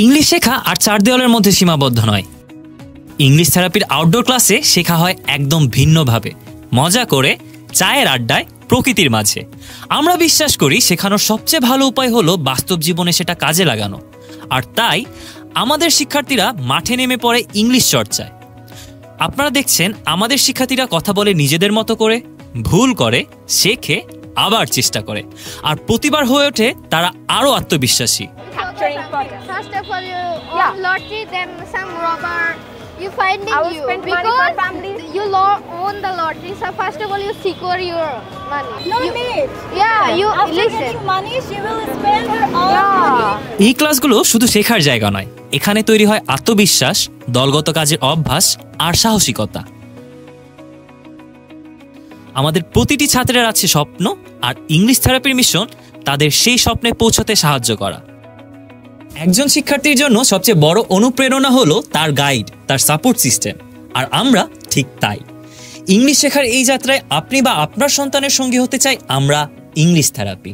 English শেখা আর চার দেওয়ালের মধ্যে সীমাবদ্ধ নয়। ইংলিশ থেরাপির আউটডোর ক্লাসে শেখা হয় একদম ভিন্নভাবে, মজা করে, চায়ের আড্ডায়, প্রকৃতির মাঝে। আমরা বিশ্বাস করি শেখানোর সবচেয়ে ভালো উপায় হলো বাস্তব জীবনে সেটা কাজে লাগানো। আর তাই আমাদের শিক্ষার্থীরা মাঠে নেমে পড়ে ইংলিশ চর্চায়। আপনারা দেখছেন আমাদের শিক্ষার্থীরা কথা বলে নিজেদের মতো করে, ভুল করে, শেখে, আবার চেষ্টা করে, আর প্রতিবার হয়ে ওঠে তারা আরো আত্মবিশ্বাসী। First of all, you own lottery, then some robber you finding you because you own the lottery. So first of all, you secure your money. No need. Yeah, you After listen. getting money, she will spend her all money. এই ক্লাসগুলো শুধু শেখার জায়গা নয়, এখানে তৈরি হয় আত্মবিশ্বাস, দলগত কাজের অভ্যাস আর সাহসিকতা। আমাদের প্রতিটি ছাত্রের আছে স্বপ্ন, আর ইংলিশ থেরাপির মিশন তাদের সেই স্বপ্নে পৌঁছতে সাহায্য করা। একজন শিক্ষার্থীর জন্য সবচেয়ে বড় অনুপ্রেরণা হলো তার গাইড, তার সাপোর্ট সিস্টেম, আর আমরা ঠিক তাই। ইংলিশ শেখার এই যাত্রায় আপনি বা আপনার সন্তানের সঙ্গী হতে চাই আমরা ইংলিশ থেরাপি।